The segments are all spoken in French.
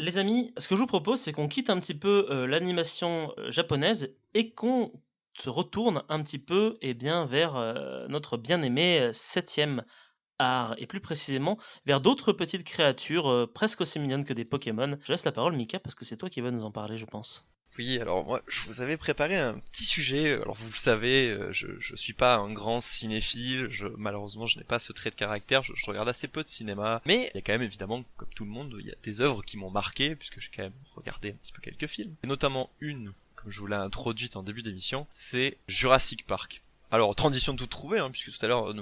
Les amis, ce que je vous propose, c'est qu'on quitte un petit peu l'animation japonaise et qu'on se retourne un petit peu vers notre bien-aimé septième art, et plus précisément vers d'autres petites créatures presque aussi mignonnes que des Pokémon. Je laisse la parole, Mika, parce que c'est toi qui vas nous en parler, je pense. Oui, alors moi, je vous avais préparé un petit sujet. Alors vous le savez, je suis pas un grand cinéphile. Malheureusement, je n'ai pas ce trait de caractère. Je regarde assez peu de cinéma, mais il y a quand même évidemment, comme tout le monde, il y a des œuvres qui m'ont marqué puisque j'ai quand même regardé un petit peu quelques films, et notamment une, comme je vous l'ai introduite en début d'émission, c'est Jurassic Park. Alors, transition de tout trouver, hein, puisque tout à l'heure,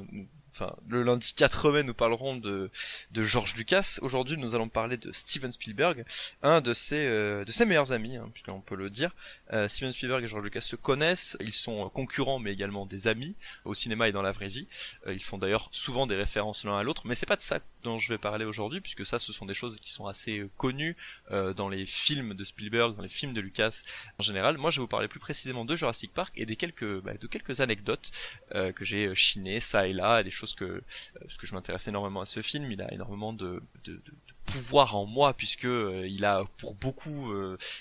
enfin, le lundi 4 mai, nous parlerons de George Lucas. Aujourd'hui, nous allons parler de Steven Spielberg, un de ses meilleurs amis, hein, puisqu'on peut le dire. Steven Spielberg et George Lucas se connaissent, ils sont concurrents, mais également des amis, au cinéma et dans la vraie vie. Ils font d'ailleurs souvent des références l'un à l'autre, mais c'est pas de ça dont je vais parler aujourd'hui, puisque ça, ce sont des choses qui sont assez connues dans les films de Spielberg, dans les films de Lucas en général. Moi, je vais vous parler plus précisément de Jurassic Park et de quelques anecdotes que j'ai chinées ça et là, des choses parce que je m'intéresse énormément à ce film. Il a énormément de pouvoir en moi, puisque il a pour beaucoup,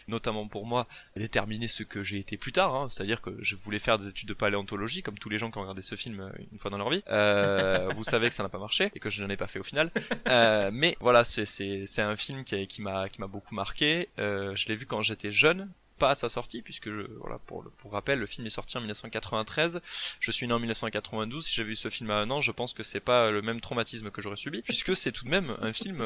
notamment pour moi, déterminé ce que j'ai été plus tard, hein. C'est-à-dire que je voulais faire des études de paléontologie, comme tous les gens qui ont regardé ce film une fois dans leur vie. Vous savez que ça n'a pas marché et que je n'en ai pas fait au final. Mais voilà, c'est un film qui m'a beaucoup marqué. Je l'ai vu quand j'étais jeune, pas à sa sortie, puisque voilà, pour rappel, le film est sorti en 1993. Je suis né en 1992. Si j'avais vu ce film à un an, je pense que c'est pas le même traumatisme que j'aurais subi, puisque c'est tout de même un film,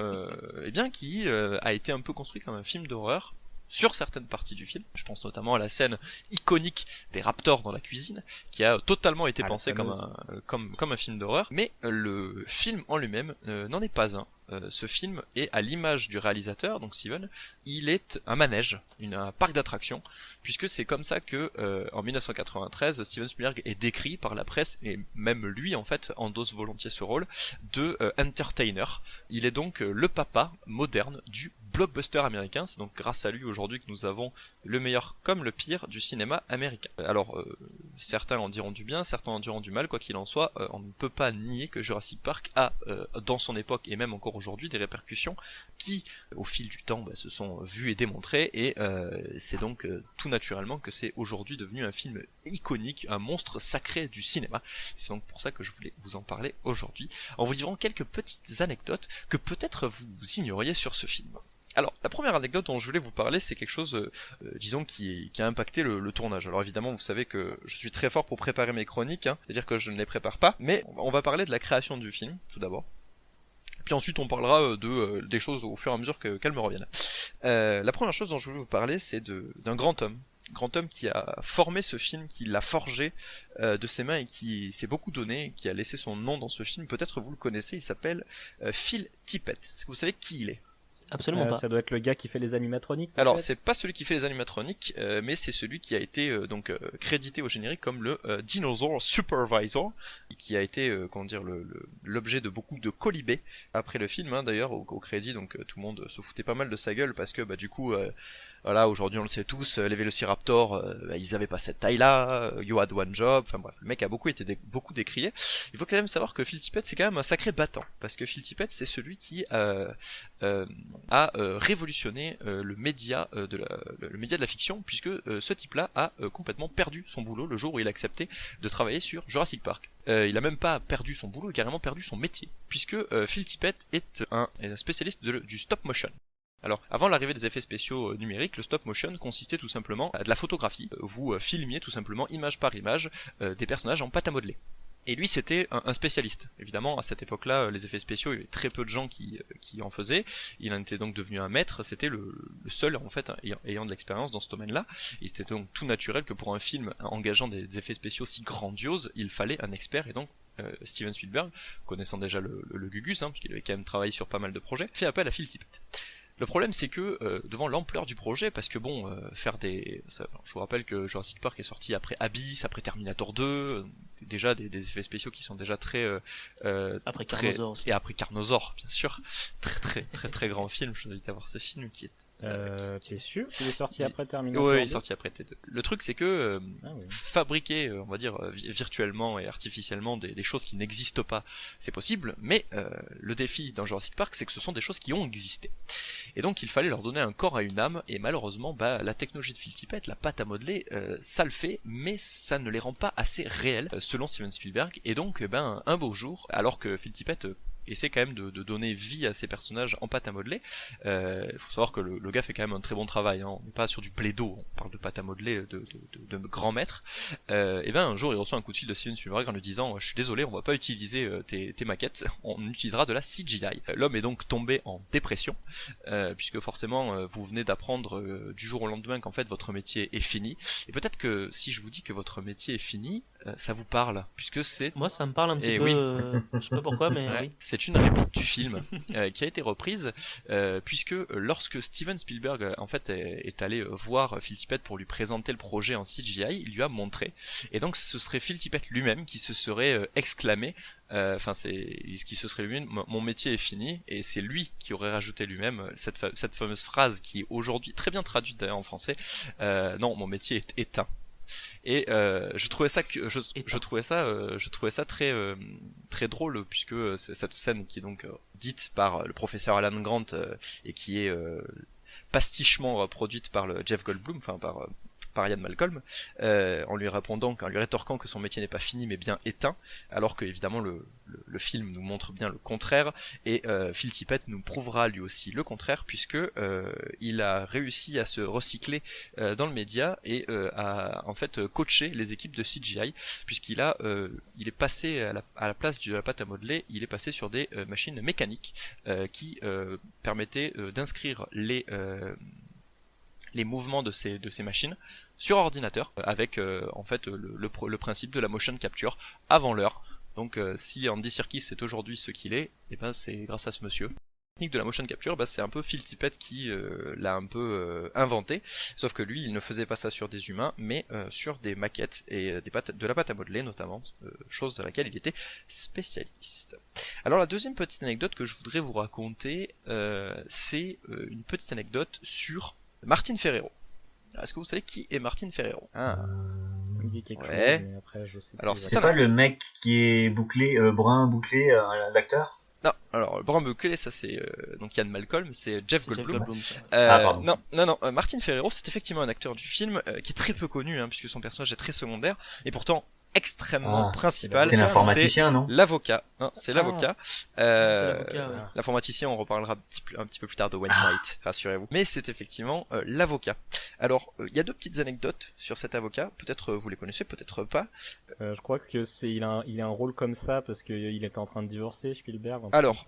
qui a été un peu construit comme un film d'horreur sur certaines parties du film. Je pense notamment à la scène iconique des raptors dans la cuisine, qui a totalement été pensé comme un film d'horreur. Mais le film en lui-même n'en est pas un. Ce film est à l'image du réalisateur, donc Steven, il est un manège, un parc d'attractions, puisque c'est comme ça que en 1993, Steven Spielberg est décrit par la presse, et même lui en fait endosse volontiers ce rôle de entertainer. Il est donc le papa moderne du blockbuster américain. C'est donc grâce à lui aujourd'hui que nous avons le meilleur comme le pire du cinéma américain. Alors certains en diront du bien, certains en diront du mal, quoi qu'il en soit, on ne peut pas nier que Jurassic Park a dans son époque et même encore aujourd'hui des répercussions qui au fil du temps se sont vues et démontrées, et c'est donc tout naturellement que c'est aujourd'hui devenu un film iconique, un monstre sacré du cinéma. C'est donc pour ça que je voulais vous en parler aujourd'hui, en vous livrant quelques petites anecdotes que peut-être vous ignoriez sur ce film. Alors, la première anecdote dont je voulais vous parler, c'est quelque chose, disons, qui a impacté le tournage. Alors évidemment, vous savez que je suis très fort pour préparer mes chroniques, hein, c'est-à-dire que je ne les prépare pas, mais on va parler de la création du film, tout d'abord. Puis ensuite, on parlera des choses au fur et à mesure qu'elles me reviennent. La première chose dont je voulais vous parler, c'est d'un grand homme qui a formé ce film, qui l'a forgé de ses mains et qui s'est beaucoup donné, qui a laissé son nom dans ce film. Peut-être vous le connaissez, il s'appelle Phil Tippett. Est-ce que vous savez qui il est ? Absolument pas. Ça doit être le gars qui fait les animatroniques. Alors c'est pas celui qui fait les animatroniques, mais c'est celui qui a été crédité au générique comme le Dinosaur Supervisor, qui a été l'objet de beaucoup de colibés après le film, hein, d'ailleurs au crédit. Donc tout le monde se foutait pas mal de sa gueule parce que du coup voilà, aujourd'hui on le sait tous, les Vélociraptors, ils avaient pas cette taille-là, you had one job, enfin bref, le mec a beaucoup décrié. Il faut quand même savoir que Phil Tippett c'est quand même un sacré battant, parce que Phil Tippett c'est celui qui a révolutionné le média de la fiction, puisque ce type-là a complètement perdu son boulot le jour où il a accepté de travailler sur Jurassic Park. Il a même pas perdu son boulot, il a carrément perdu son métier, puisque Phil Tippett est un spécialiste du stop motion. Alors, avant l'arrivée des effets spéciaux numériques, le stop motion consistait tout simplement à de la photographie. Vous filmiez tout simplement, image par image, des personnages en pâte à modeler. Et lui, c'était un spécialiste. Évidemment, à cette époque-là, les effets spéciaux, il y avait très peu de gens qui en faisaient. Il en était donc devenu un maître. C'était le seul, en fait, ayant de l'expérience dans ce domaine-là. Il était donc tout naturel que pour un film engageant des effets spéciaux si grandioses, il fallait un expert. Et donc, Steven Spielberg, connaissant déjà le Gugus, hein, puisqu'il avait quand même travaillé sur pas mal de projets, fait appel à Phil Tippett. Le problème c'est que devant l'ampleur du projet, parce que je vous rappelle que Jurassic Park est sorti après Abyss, après Terminator 2, déjà des effets spéciaux qui sont déjà très Après Carnosaur aussi. Et après Carnosaur bien sûr, très grand film. Je vous invite à voir ce film qui est T'es sûr qu'il est sorti après Terminator Ouais, il est 2? sorti après T2. Le truc, c'est que Oui. fabriquer, on va dire, virtuellement et artificiellement des choses qui n'existent pas, c'est possible, mais le défi dans Jurassic Park, c'est que ce sont des choses qui ont existé. Et donc, il fallait leur donner un corps à une âme, et malheureusement, la technologie de Phil Tippett, la pâte à modeler, ça le fait, mais ça ne les rend pas assez réels, selon Steven Spielberg, et donc, un beau jour, alors que Phil Tippett essaie quand même de donner vie à ces personnages en pâte à modeler. Il faut savoir que le gars fait quand même un très bon travail, hein. On n'est pas sur du plaido, on parle de pâte à modeler de grands maîtres. Et un jour il reçoit un coup de fil de Steven Spielberg en lui disant je suis désolé, on va pas utiliser tes maquettes, on utilisera de la CGI. L'homme est donc tombé en dépression, puisque forcément vous venez d'apprendre du jour au lendemain qu'en fait votre métier est fini. Et peut-être que si je vous dis que votre métier est fini, ça vous parle, puisque c'est... Moi, ça me parle un petit Eh peu. oui. Je sais pas pourquoi, mais Ouais, oui. c'est une réplique du film qui a été reprise puisque lorsque Steven Spielberg en fait est allé voir Phil Tippett pour lui présenter le projet en CGI, il lui a montré, et donc ce serait Phil Tippett lui-même qui se serait exclamé, qui se serait lui-même, mon métier est fini, et c'est lui qui aurait rajouté lui-même cette fameuse phrase qui est aujourd'hui très bien traduite d'ailleurs en français, non, mon métier est éteint. Et je trouvais ça très drôle, puisque c'est cette scène qui est donc dite par le professeur Alan Grant et qui est pastichement reproduite par le Jeff Goldblum, par Ian Malcolm, en lui rétorquant que son métier n'est pas fini mais bien éteint, alors que évidemment le film nous montre bien le contraire, et Phil Tippett nous prouvera lui aussi le contraire, puisque il a réussi à se recycler dans le média et à en fait coacher les équipes de CGI, puisqu'il est passé à la place de la pâte à modeler, il est passé sur des machines mécaniques qui permettaient d'inscrire les mouvements de ces machines sur ordinateur, avec en fait le principe de la motion capture avant l'heure. Donc si Andy Serkis est aujourd'hui ce qu'il est, et c'est grâce à ce monsieur. La technique de la motion capture, c'est un peu Phil Tippett qui l'a un peu inventé, sauf que lui il ne faisait pas ça sur des humains, mais sur des maquettes et de la pâte à modeler notamment, chose dans laquelle il était spécialiste. Alors la deuxième petite anecdote que je voudrais vous raconter, c'est une petite anecdote sur Martin Ferrero. Est-ce que vous savez qui est Martin Ferrero? Ça me dit quelque chose, mais après je sais Alors, plus. C'est pas le mec qui est bouclé, brun bouclé, l'acteur? Non, alors le brun bouclé, ça c'est donc Ian Malcolm, c'est Jeff Goldblum. Ça. Non, Martin Ferrero, c'est effectivement un acteur du film qui est très peu connu, puisque son personnage est très secondaire, et pourtant extrêmement principal. C'est l'informaticien, non? L'avocat, c'est l'avocat. C'est l'avocat, ouais. L'informaticien, on reparlera un petit peu plus tard de Wayne Knight, rassurez-vous. Mais c'est effectivement l'avocat. Alors, il y a deux petites anecdotes sur cet avocat. Peut-être vous les connaissez, peut-être pas. Je crois que il a un rôle comme ça parce qu'il était en train de divorcer, Spielberg. Alors,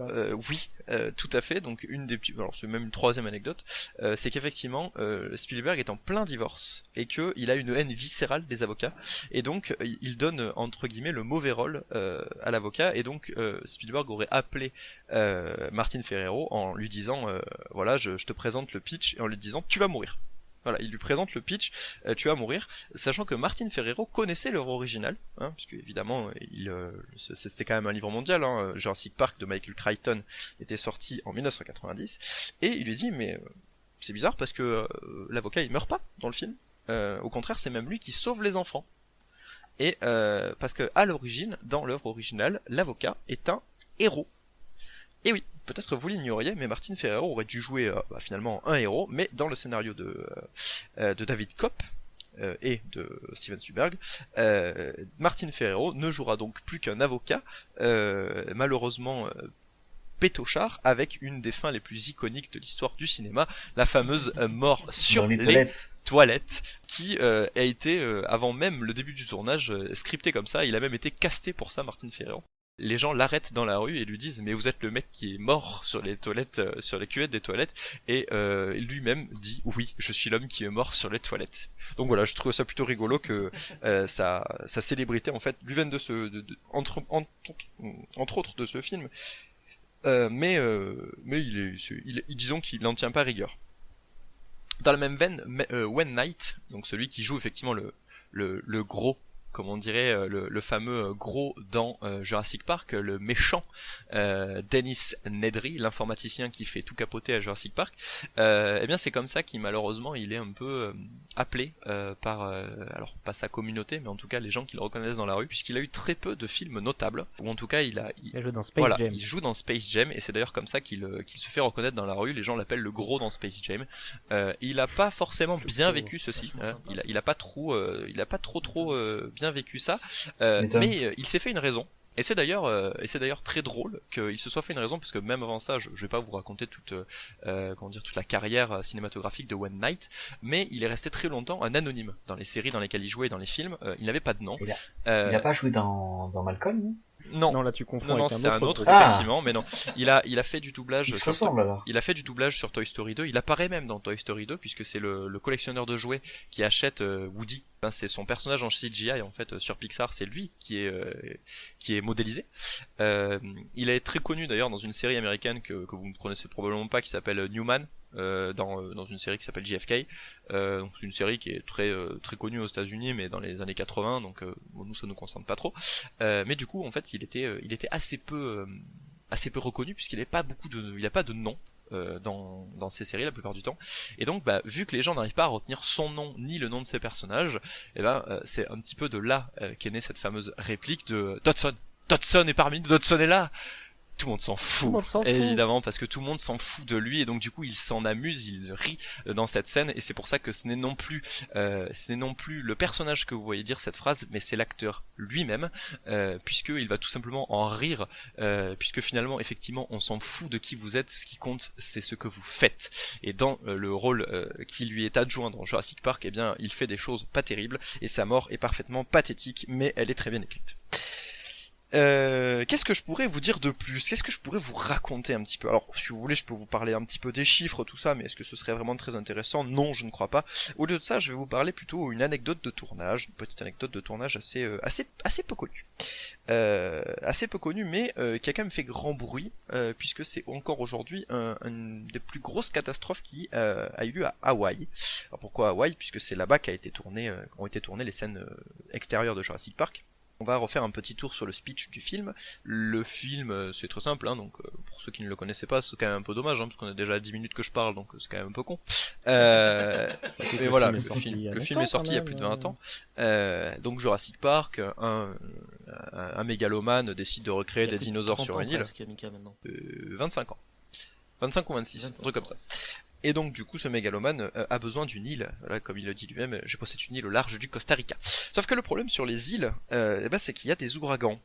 oui, tout à fait. Donc alors c'est même une troisième anecdote, c'est qu'effectivement Spielberg est en plein divorce et que il a une haine viscérale des avocats, et donc il donne entre guillemets le mauvais rôle à l'avocat, et donc Spielberg aurait appelé Martin Ferrero en lui disant voilà, je te présente le pitch, et en lui disant tu vas mourir. Voilà, il lui présente le pitch, tu vas mourir, sachant que Martin Ferrero connaissait l'œuvre originale, puisque évidemment, c'était quand même un livre mondial, Jurassic Park de Michael Crichton était sorti en 1990, et il lui dit, mais c'est bizarre parce que l'avocat il meurt pas dans le film, au contraire c'est même lui qui sauve les enfants, et parce que à l'origine, dans l'œuvre originale, l'avocat est un héros. Et oui, peut-être vous l'ignoriez, mais Martin Ferrero aurait dû jouer finalement un héros, mais dans le scénario de David Koepp et de Steven Spielberg, Martin Ferrero ne jouera donc plus qu'un avocat, malheureusement pétochard, avec une des fins les plus iconiques de l'histoire du cinéma, la fameuse mort sur les toilettes, qui a été, avant même le début du tournage, scripté comme ça. Il a même été casté pour ça, Martin Ferrero. Les gens l'arrêtent dans la rue et lui disent mais vous êtes le mec qui est mort sur les toilettes, sur les cuvettes des toilettes, et lui-même dit oui, je suis l'homme qui est mort sur les toilettes. Donc voilà, je trouve ça plutôt rigolo que sa célébrité en fait lui vienne de entre autres de ce film, mais disons qu'il n'en tient pas rigueur. Dans la même veine, Wayne Knight, donc celui qui joue effectivement le gros comme on dirait le fameux gros dans Jurassic Park, le méchant Dennis Nedry, l'informaticien qui fait tout capoter à Jurassic Park, eh bien c'est comme ça qu'il malheureusement il est un peu appelé par, alors pas sa communauté, mais en tout cas les gens qui le reconnaissent dans la rue, puisqu'il a eu très peu de films notables, ou en tout cas il joue dans Space Jam. Il joue dans Space Jam, et c'est d'ailleurs comme ça qu'il se fait reconnaître dans la rue. Les gens l'appellent le gros dans Space Jam. Il a pas forcément bien vécu ceci, il a pas trop bien vécu ça, mais il s'est fait une raison. Et c'est d'ailleurs très drôle qu'il se soit fait une raison, parce que même avant ça, je vais pas vous raconter toute la carrière cinématographique de One Knight, mais il est resté très longtemps un anonyme dans les séries dans lesquelles il jouait et dans les films. Il n'avait pas de nom. Il a pas joué dans Malcolm, non? Non, là tu confonds. Non, avec c'est un autre, groupe. effectivement, mais non. Il a fait du doublage. Il a fait du doublage sur Toy Story 2. Il apparaît même dans Toy Story 2, puisque c'est le collectionneur de jouets qui achète Woody. Ben, c'est son personnage en CGI en fait sur Pixar, c'est lui qui est modélisé. Il est très connu d'ailleurs dans une série américaine que vous ne connaissez probablement pas, qui s'appelle Newman. Dans une série qui s'appelle JFK. Donc c'est une série qui est très connue aux États-Unis, mais dans les années 80, donc nous ça nous concerne pas trop. Mais du coup en fait il était assez peu reconnu, puisqu'il n'a pas de nom dans ces séries la plupart du temps, et donc vu que les gens n'arrivent pas à retenir son nom ni le nom de ses personnages, et c'est un petit peu de là qu'est née cette fameuse réplique de Dodson est parmi nous, Dodson est là. Tout le monde s'en fout, évidemment, parce que tout le monde s'en fout de lui, et donc du coup il s'en amuse, il rit dans cette scène, et c'est pour ça que ce n'est non plus le personnage que vous voyez dire cette phrase, mais c'est l'acteur lui-même, puisqu'il va tout simplement en rire, puisque finalement effectivement on s'en fout de qui vous êtes, ce qui compte c'est ce que vous faites. Et dans le rôle qui lui est adjoint dans Jurassic Park, eh bien il fait des choses pas terribles, et sa mort est parfaitement pathétique, mais elle est très bien écrite. Qu'est-ce que je pourrais vous dire de plus? Qu'est-ce que je pourrais vous raconter un petit peu? Alors, si vous voulez, je peux vous parler un petit peu des chiffres, tout ça, mais est-ce que ce serait vraiment très intéressant? Non, je ne crois pas. Au lieu de ça, je vais vous parler plutôt d'une anecdote de tournage, une petite anecdote de tournage assez peu connue. Assez peu connue, mais qui a quand même fait grand bruit, puisque c'est encore aujourd'hui une des plus grosses catastrophes qui a eu lieu à Hawaï. Alors pourquoi Hawaï? Puisque c'est là-bas qu'ont été tournées les scènes extérieures de Jurassic Park. On va refaire un petit tour sur le speech du film. Le film, c'est très simple, hein, donc pour ceux qui ne le connaissaient pas, c'est quand même un peu dommage, hein, parce qu'on a déjà 10 minutes que je parle, donc c'est quand même un peu con. Mais voilà, le film est sorti il y a plus de 20 ans. Donc Jurassic Park, un mégalomane décide de recréer des dinosaures sur une île. 25 ans. 25 ou 26, un truc comme ça. Et donc du coup ce mégalomane a besoin d'une île, voilà, comme il le dit lui-même, je possède une île au large du Costa Rica. Sauf que le problème sur les îles, c'est qu'il y a des ouragans.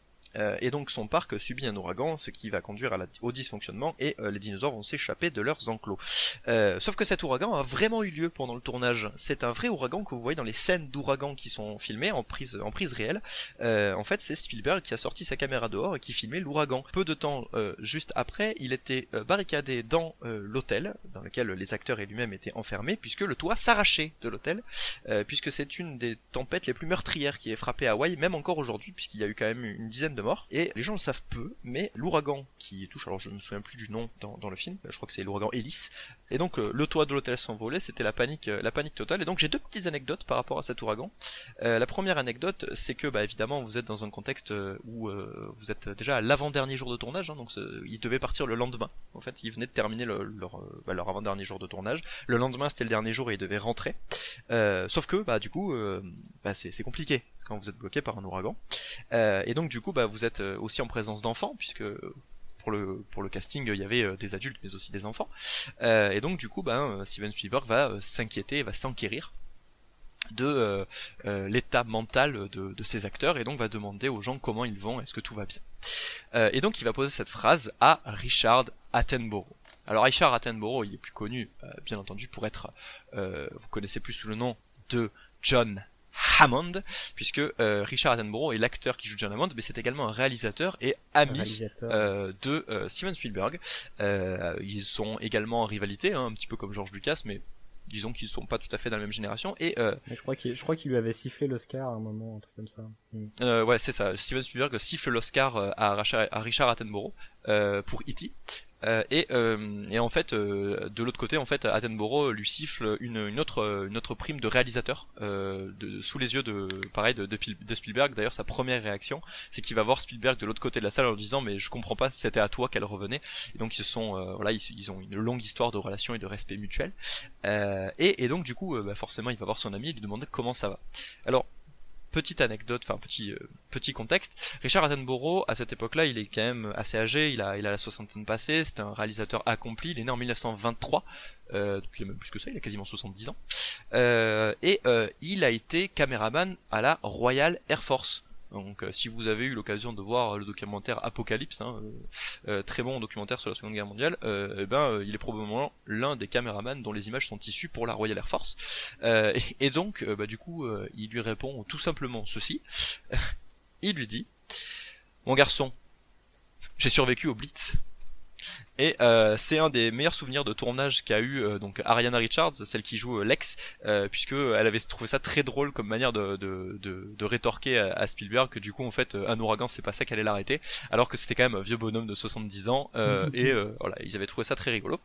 Et donc son parc subit un ouragan, ce qui va conduire au dysfonctionnement, et les dinosaures vont s'échapper de leurs enclos. Sauf que cet ouragan a vraiment eu lieu pendant le tournage. C'est un vrai ouragan que vous voyez dans les scènes d'ouragan qui sont filmées en prise réelle. En fait, c'est Spielberg qui a sorti sa caméra dehors et qui filmait l'ouragan. Peu de temps juste après, il était barricadé dans l'hôtel dans lequel les acteurs et lui-même étaient enfermés, puisque le toit s'arrachait de l'hôtel, puisque c'est une des tempêtes les plus meurtrières qui est frappée à Hawaï, même encore aujourd'hui, puisqu'il y a eu quand même une dizaine de morts, et les gens le savent peu, mais l'ouragan qui touche, alors je me souviens plus du nom dans le film, je crois que c'est l'ouragan Ellis, et donc le toit de l'hôtel s'envolait, c'était la panique totale, et donc j'ai deux petites anecdotes par rapport à cet ouragan. La première anecdote, c'est que évidemment vous êtes dans un contexte où vous êtes déjà à l'avant-dernier jour de tournage, hein, donc ils devaient partir le lendemain, en fait ils venaient de terminer leur avant-dernier jour de tournage, le lendemain c'était le dernier jour et ils devaient rentrer, sauf que du coup c'est compliqué quand vous êtes bloqué par un ouragan, et donc du coup vous êtes aussi en présence d'enfants, puisque pour le casting il y avait des adultes mais aussi des enfants, et donc du coup Steven Spielberg va s'inquiéter, va s'enquérir de l'état mental de ces acteurs, et donc va demander aux gens comment ils vont, est-ce que tout va bien, et donc il va poser cette phrase à Richard Attenborough. Alors Richard Attenborough, il est plus connu bien entendu pour être, vous connaissez plus sous le nom de John Hammond, puisque Richard Attenborough est l'acteur qui joue John Hammond, mais c'est également un réalisateur et ami de Steven Spielberg. Ils sont également en rivalité, hein, un petit peu comme George Lucas, mais disons qu'ils sont pas tout à fait dans la même génération. Et mais je crois qu'il lui avait sifflé l'Oscar à un moment, un truc comme ça. Ouais, c'est ça. Steven Spielberg siffle l'Oscar à Richard Attenborough pour E.T. Et en fait, de l'autre côté, en fait, Attenborough lui siffle une autre prime de réalisateur sous les yeux de Spielberg. D'ailleurs, sa première réaction, c'est qu'il va voir Spielberg de l'autre côté de la salle en lui disant mais je comprends pas, c'était à toi qu'elle revenait. Et donc ils ont une longue histoire de relations et de respect mutuel. Et donc du coup, forcément, il va voir son ami et lui demander comment ça va. Alors, petite anecdote, enfin petit contexte. Richard Attenborough, à cette époque-là, il est quand même assez âgé, il a la soixantaine passée, c'est un réalisateur accompli, il est né en 1923, donc il a même plus que ça, il a quasiment 70 ans. Il a été caméraman à la Royal Air Force. Donc si vous avez eu l'occasion de voir le documentaire Apocalypse, très bon documentaire sur la Seconde Guerre mondiale, il est probablement l'un des caméramans dont les images sont issues pour la Royal Air Force. Donc du coup il lui répond tout simplement ceci. Il lui dit: mon garçon, j'ai survécu au Blitz. Et c'est un des meilleurs souvenirs de tournage qu'a eu donc Ariana Richards, celle qui joue Lex, puisque elle avait trouvé ça très drôle comme manière de rétorquer à Spielberg que du coup en fait un ouragan c'est pas ça qu'elle allait l'arrêter, alors que c'était quand même un vieux bonhomme de 70 ans voilà, ils avaient trouvé ça très rigolo.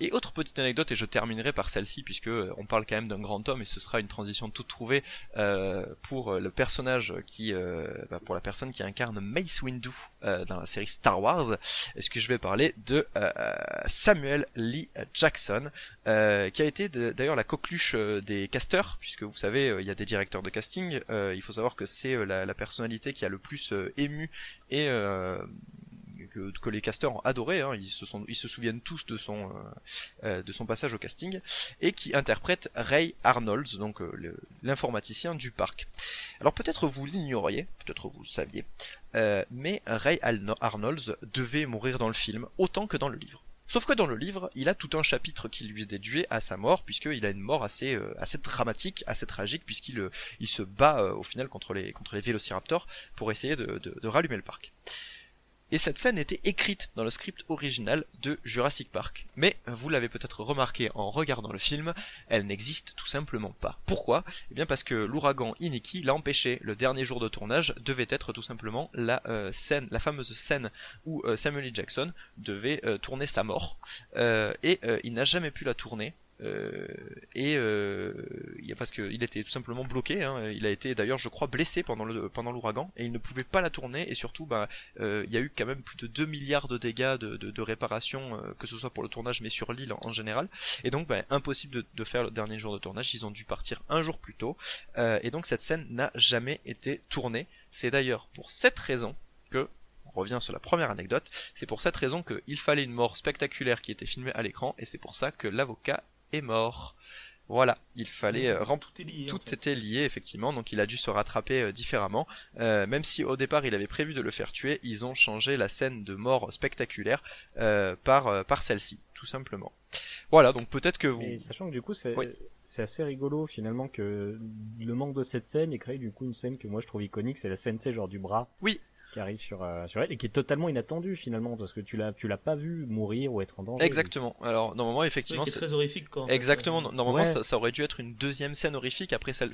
Et autre petite anecdote, et je terminerai par celle-ci puisque on parle quand même d'un grand homme et ce sera une transition toute trouvée pour le personnage pour la personne qui incarne Mace Windu dans la série Star Wars. Est-ce que je vais parler de Samuel Lee Jackson, qui a été d'ailleurs la coqueluche des casteurs, puisque vous savez il y a des directeurs de casting, il faut savoir que c'est la personnalité qui a le plus ému et que les casteurs ont adoré, ils se souviennent tous de son passage au casting, et qui interprète Ray Arnolds, donc l'informaticien du parc. Alors peut-être vous l'ignoriez, peut-être vous le saviez, mais Ray Arnolds devait mourir dans le film autant que dans le livre. Sauf que dans le livre, il a tout un chapitre qui lui est dédié à sa mort, puisqu'il a une mort assez dramatique, assez tragique, puisqu'il se bat au final contre les vélociraptors pour essayer de rallumer le parc. Et cette scène était écrite dans le script original de Jurassic Park. Mais, vous l'avez peut-être remarqué en regardant le film, elle n'existe tout simplement pas. Pourquoi ? Eh bien parce que l'ouragan Iniki l'a empêché. Le dernier jour de tournage devait être tout simplement la fameuse scène où Samuel L. Jackson devait tourner sa mort. Il n'a jamais pu la tourner. Parce qu'il était tout simplement bloqué, il a été d'ailleurs je crois blessé pendant l'ouragan et il ne pouvait pas la tourner, et surtout il y a eu quand même plus de 2 milliards de dégâts de réparation, que ce soit pour le tournage mais sur l'île en général, et donc impossible de faire le dernier jour de tournage, ils ont dû partir un jour plus tôt, et donc cette scène n'a jamais été tournée. C'est d'ailleurs pour cette raison que, on revient sur la première anecdote, c'est pour cette raison qu'il fallait une mort spectaculaire qui était filmée à l'écran, et c'est pour ça que l'avocat est mort. Voilà, il fallait tout était lié effectivement, donc il a dû se rattraper différemment. Même si au départ il avait prévu de le faire tuer, ils ont changé la scène de mort spectaculaire par celle-ci, tout simplement. Voilà, donc peut-être que vous... Et sachant que du coup c'est assez rigolo finalement que le manque de cette scène ait créé du coup une scène que moi je trouve iconique, c'est la scène genre du bras. Oui. Qui arrive sur elle et qui est totalement inattendue finalement parce que tu l'as pas vu mourir ou être en danger. Exactement. Alors normalement effectivement c'est très horrifique quand même. Exactement. Normalement ça aurait dû être une deuxième scène horrifique après celle,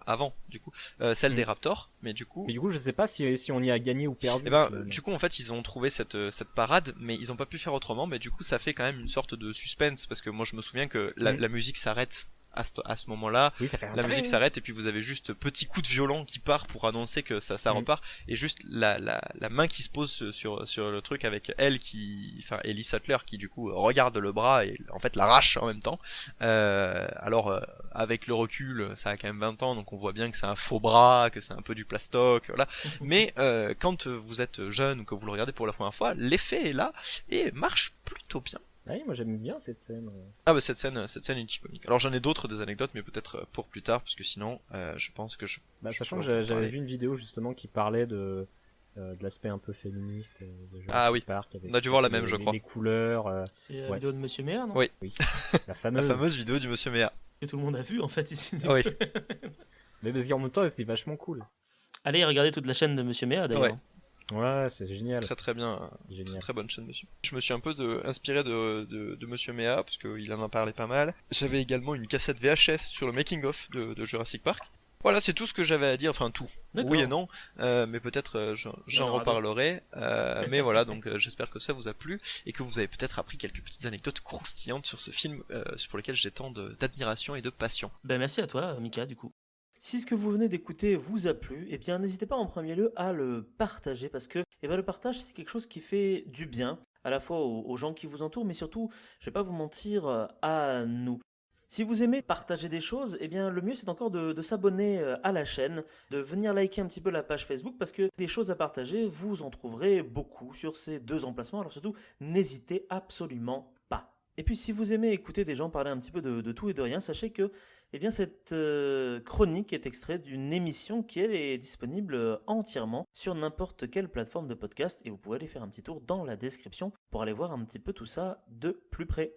avant du coup celle des Raptors, mais du coup je sais pas si on y a gagné ou perdu. Du coup en fait ils ont trouvé cette parade, mais ils ont pas pu faire autrement, mais du coup ça fait quand même une sorte de suspense parce que moi je me souviens que la musique s'arrête à ce moment-là, oui, ça fait la musique s'arrête et puis vous avez juste petit coup de violon qui part pour annoncer que ça repart, et juste la main qui se pose sur le truc avec Ellie Sattler qui du coup regarde le bras et en fait l'arrache en même temps. Avec le recul, ça a quand même 20 ans, donc on voit bien que c'est un faux bras, que c'est un peu du plastoc, voilà. Mais quand vous êtes jeune ou que vous le regardez pour la première fois, l'effet est là et marche plutôt bien. Oui, moi j'aime bien cette scène. Cette scène est iconique. Alors j'en ai d'autres des anecdotes, mais peut-être pour plus tard, parce que sinon, je pense que sachant que j'avais vu une vidéo justement qui parlait de l'aspect un peu féministe de Jurassic Park. On a dû voir la même, je crois. Les couleurs. C'est la vidéo de Monsieur Méa, non ? Oui. La fameuse vidéo du Monsieur Méa. Que tout le monde a vu en fait ici. Oui. Mais parce qu'en même temps, c'est vachement cool. Allez, regardez toute la chaîne de Monsieur Méa d'ailleurs. Ouais, c'est génial. Très bien. C'est génial. Très bonne chaîne, monsieur. Je me suis un peu inspiré de Monsieur Méa, parce qu'il en a parlé pas mal. J'avais également une cassette VHS sur le making of de Jurassic Park. Voilà, c'est tout ce que j'avais à dire, enfin tout. D'accord. Oui et non, mais peut-être j'en aura reparlerai. Mais voilà, donc j'espère que ça vous a plu et que vous avez peut-être appris quelques petites anecdotes croustillantes sur ce film pour lequel j'ai tant d'admiration et de passion. Ben merci à toi, Mika, du coup. Si ce que vous venez d'écouter vous a plu, eh bien n'hésitez pas en premier lieu à le partager parce que le partage c'est quelque chose qui fait du bien à la fois aux gens qui vous entourent mais surtout, je vais pas vous mentir, à nous. Si vous aimez partager des choses, eh bien le mieux c'est encore de s'abonner à la chaîne, de venir liker un petit peu la page Facebook parce que des choses à partager, vous en trouverez beaucoup sur ces 2 emplacements. Alors surtout, n'hésitez absolument pas. Et puis si vous aimez écouter des gens parler un petit peu de tout et de rien, sachez que eh bien, cette chronique est extraite d'une émission qui elle, est disponible entièrement sur n'importe quelle plateforme de podcast et vous pouvez aller faire un petit tour dans la description pour aller voir un petit peu tout ça de plus près.